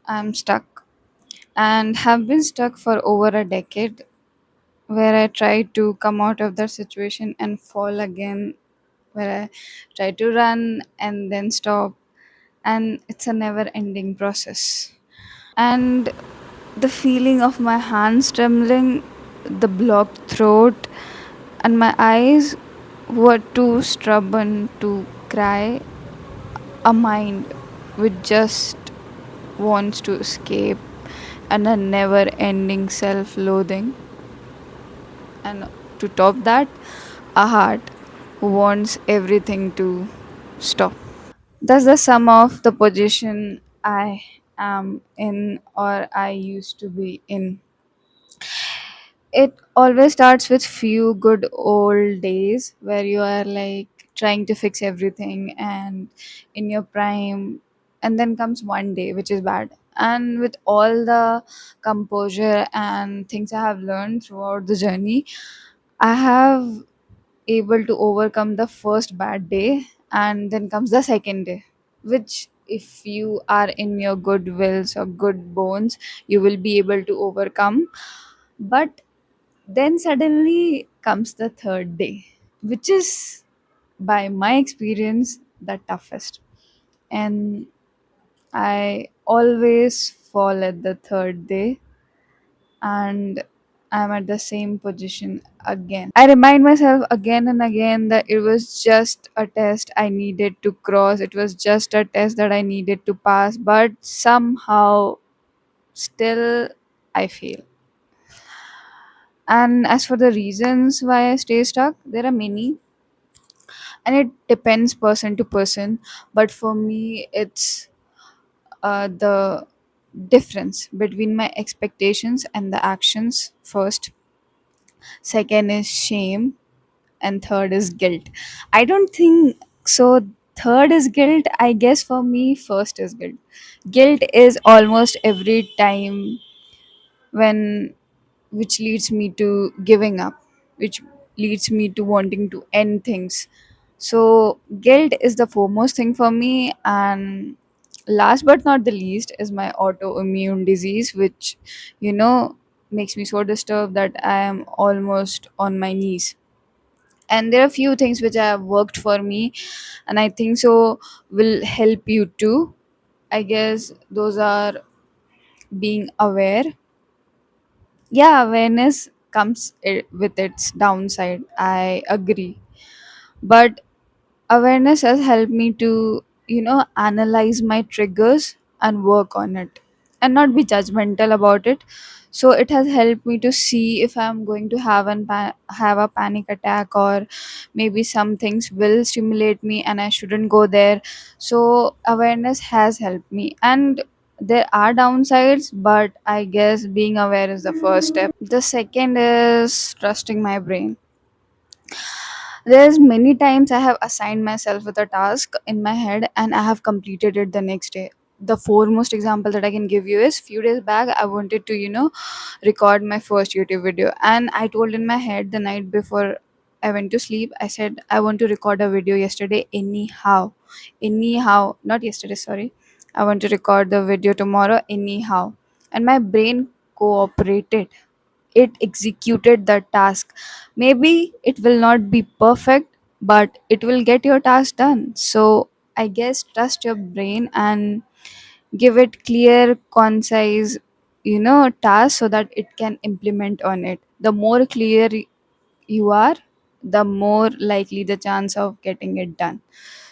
I'm stuck and have been stuck for over a decade where I try to come out of that situation and fall again, where I try to run and then stop, and it's a never ending process. And the feeling of my hands trembling, the blocked throat, and my eyes were too stubborn to cry, a mind which just wants to escape, and a never ending self loathing. And to top that, a heart who wants everything to stop. That's the sum of the position I am in or I used to be in. It always starts with few good old days where you are like trying to fix everything and in your prime, and then comes one day which is bad. And with all the composure and things I have learned throughout the journey, I have able to overcome the first bad day, and then comes the second day, which if you are in your good wills or good bones, you will be able to overcome. But then suddenly comes the third day, which is, by my experience, the toughest. And I always fall at the third day, and I'm at the same position again. I remind myself again and again that it was just a test I needed to cross, it was just a test that I needed to pass, but somehow still I fail. And as for the reasons why I stay stuck, there are many, and it depends person to person. But for me, it's the difference between my expectations and the actions first. Second is shame, and third is guilt. I don't think so. Third is guilt. I guess for me, first is guilt. Guilt is almost every time when which leads me to giving up, which leads me to wanting to end things. So guilt is the foremost thing for me, and last but not the least is my autoimmune disease, which you know makes me so disturbed that I am almost on my knees. And there are few things which have worked for me, and I think so will help you too. I guess those are being aware. Yeah, awareness comes with its downside, I agree, but awareness has helped me to analyze my triggers and work on it and not be judgmental about it. So it has helped me to see if I'm going to have a panic attack, or maybe some things will stimulate me and I shouldn't go there. So awareness has helped me, and there are downsides, but I guess being aware is the first step. The second is trusting my brain. There's many times I have assigned myself with a task in my head and I have completed it the next day. The foremost example that I can give you is few days back I wanted to, record my first YouTube video, and I told in my head the night before I went to sleep, I said I want to record a video yesterday anyhow. Anyhow, not yesterday, sorry. I want to record the video tomorrow anyhow. And my brain cooperated, it executed the task. Maybe it will not be perfect, but it will get your task done. So I guess trust your brain and give it clear, concise, tasks so that it can implement on it. The more clear you are, the more likely the chance of getting it done.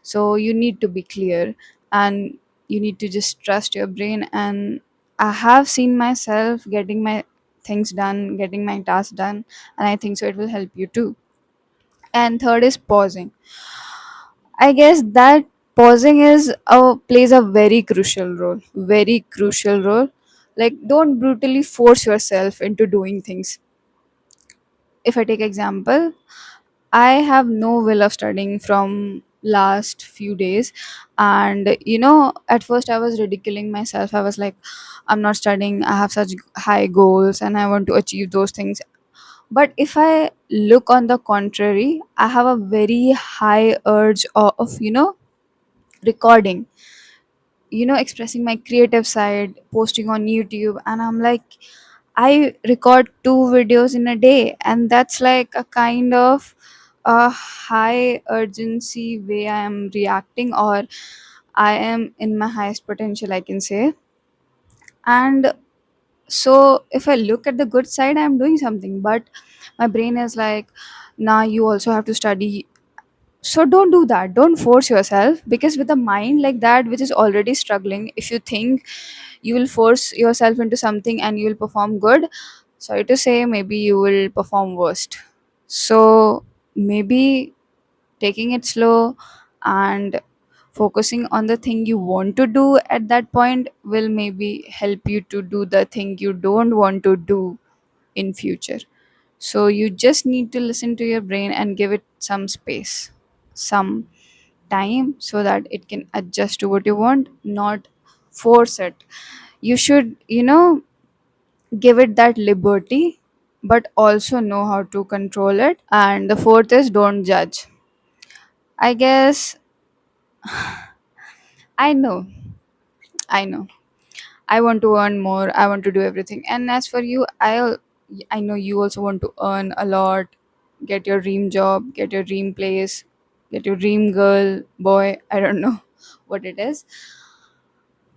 So you need to be clear, and you need to just trust your brain. And I have seen myself getting my things done, getting my tasks done, and I think so it will help you too. And third is pausing. I guess that pausing is plays a very crucial role. Like, don't brutally force yourself into doing things. If I take example, I have no will of studying from last few days. And at first I was ridiculing myself. I was like, I'm not studying, I have such high goals and I want to achieve those things. But if I look on the contrary, I have a very high urge of recording. expressing my creative side, posting on YouTube, and I'm like, I record 2 videos in a day, and that's like a kind of a high urgency way I am reacting, or I am in my highest potential, I can say. And so if I look at the good side, I'm doing something, but my brain is like, nah, you also have to study. So don't do that, don't force yourself, because with a mind like that which is already struggling, if you think you will force yourself into something and you will perform good, sorry to say, maybe you will perform worst. So maybe taking it slow and focusing on the thing you want to do at that point will maybe help you to do the thing you don't want to do in future. So you just need to listen to your brain and give it some space, some time, so that it can adjust to what you want, not force it. You should, give it that liberty, but also know how to control it. And the fourth is, don't judge. I guess, I know, I know. I want to earn more. I want to do everything. And as for you, I know you also want to earn a lot, get your dream job, get your dream place, get your dream girl, boy. I don't know what it is.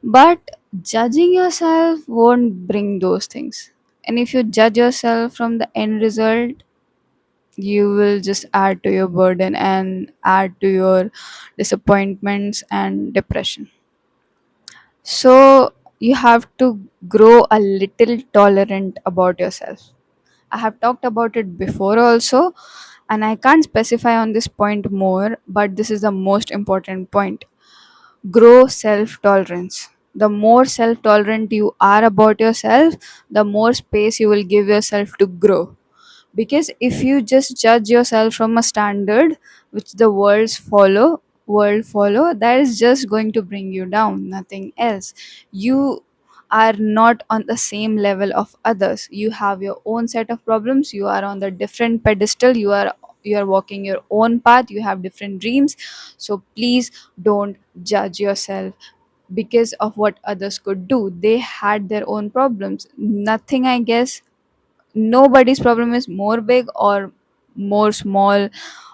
But judging yourself won't bring those things. And if you judge yourself from the end result, you will just add to your burden and add to your disappointments and depression. So you have to grow a little tolerant about yourself. I have talked about it before also, and I can't specify on this point more, but this is the most important point. Grow self tolerance. The more self tolerant you are about yourself, the more space you will give yourself to grow. Because if you just judge yourself from a standard which the world follow, that is just going to bring you down, nothing else. You are not on the same level of others. You have your own set of problems. You are on the different pedestal. You are walking your own path. You have different dreams. So please don't judge yourself because of what others could do. They had their own problems. Nothing, I guess, nobody's problem is more big or more small,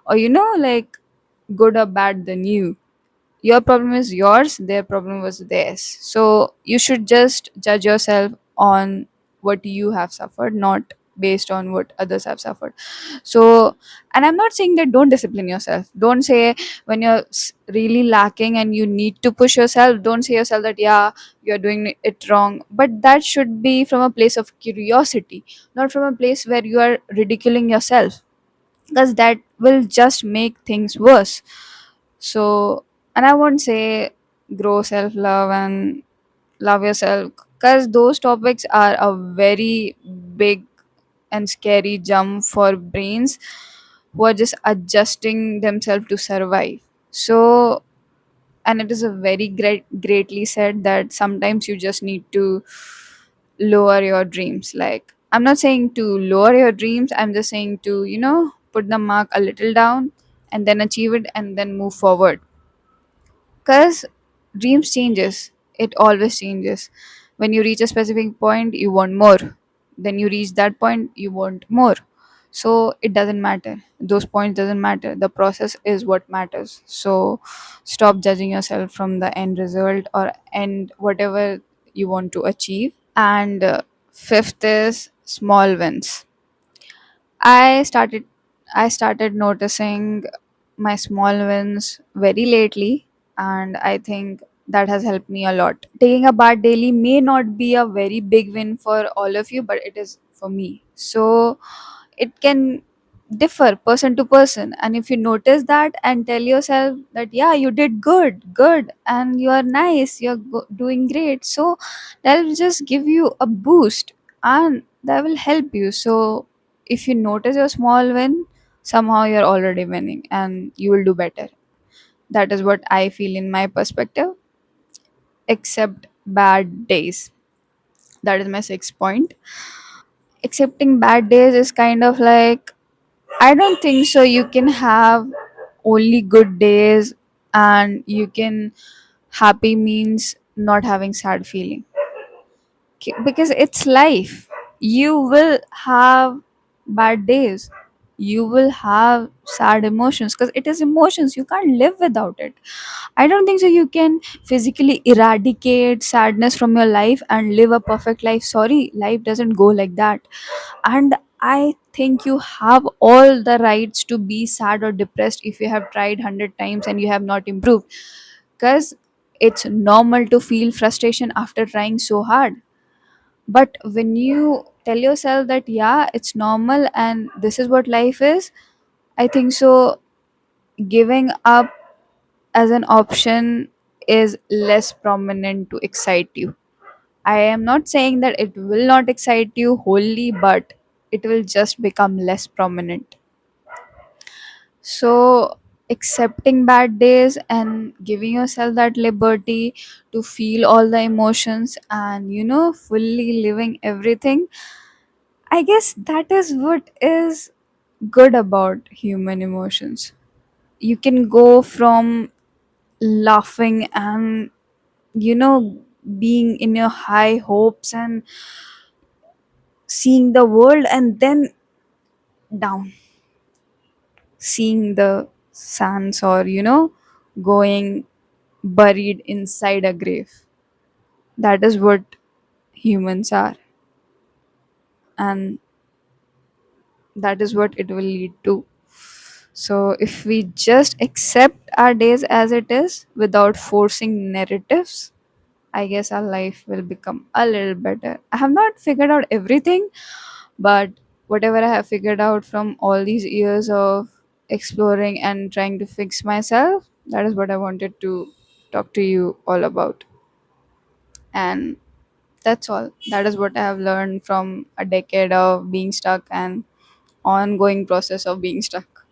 or like good or bad than you. Your problem is yours, their problem was theirs. So you should just judge yourself on what you have suffered, not based on what others have suffered. So, and I'm not saying that don't discipline yourself. Don't say, when you're really lacking and you need to push yourself, don't say yourself that, yeah, you're doing it wrong. But that should be from a place of curiosity, not from a place where you are ridiculing yourself, because that will just make things worse. So, and I won't say grow self love and love yourself, because those topics are a very big and scary jump for brains who are just adjusting themselves to survive. So, and it is a very greatly said that sometimes you just need to lower your dreams. Like, I'm not saying to lower your dreams, I'm just saying to, put the mark a little down and then achieve it and then move forward. Because dreams changes, it always changes. When you reach a specific point, you want more. Then you reach that point, you want more. So it doesn't matter, those points doesn't matter, the process is what matters. So stop judging yourself from the end result or end whatever you want to achieve. And fifth is small wins. I started i started noticing my small wins very lately, and I think that has helped me a lot. Taking a bath daily may not be a very big win for all of you, but it is for me. So it can differ person to person, and if you notice that and tell yourself that, yeah, you did good and you are nice, you're doing great, so that will just give you a boost and that will help you. So if you notice your small win, somehow you're already winning and you will do better. That is what I feel in my perspective. Except bad days, that is my sixth point. Accepting bad days is kind of like, I don't think so you can have only good days and you can happy means not having sad feeling. Because it's life. You will have bad days, you will have sad emotions, because it is emotions, you can't live without it. I don't think so you can physically eradicate sadness from your life and live a perfect life. Sorry, life doesn't go like that. And I think you have all the rights to be sad or depressed if you have tried 100 times and you have not improved, because it's normal to feel frustration after trying so hard. But when you tell yourself that, yeah, it's normal and this is what life is, I think so giving up as an option is less prominent to excite you. I am not saying that it will not excite you wholly, but it will just become less prominent. So, accepting bad days and giving yourself that liberty to feel all the emotions and, fully living everything, I guess that is what is good about human emotions. You can go from laughing and, being in your high hopes and seeing the world, and then down, seeing the sands, or, going buried inside a grave. That is what humans are, and that is what it will lead to. So, if we just accept our days as it is without forcing narratives, I guess our life will become a little better. I have not figured out everything, but whatever I have figured out from all these years of exploring and trying to fix myself, that is what I wanted to talk to you all about. And that's all. That is what I have learned from a decade of being stuck and ongoing process of being stuck.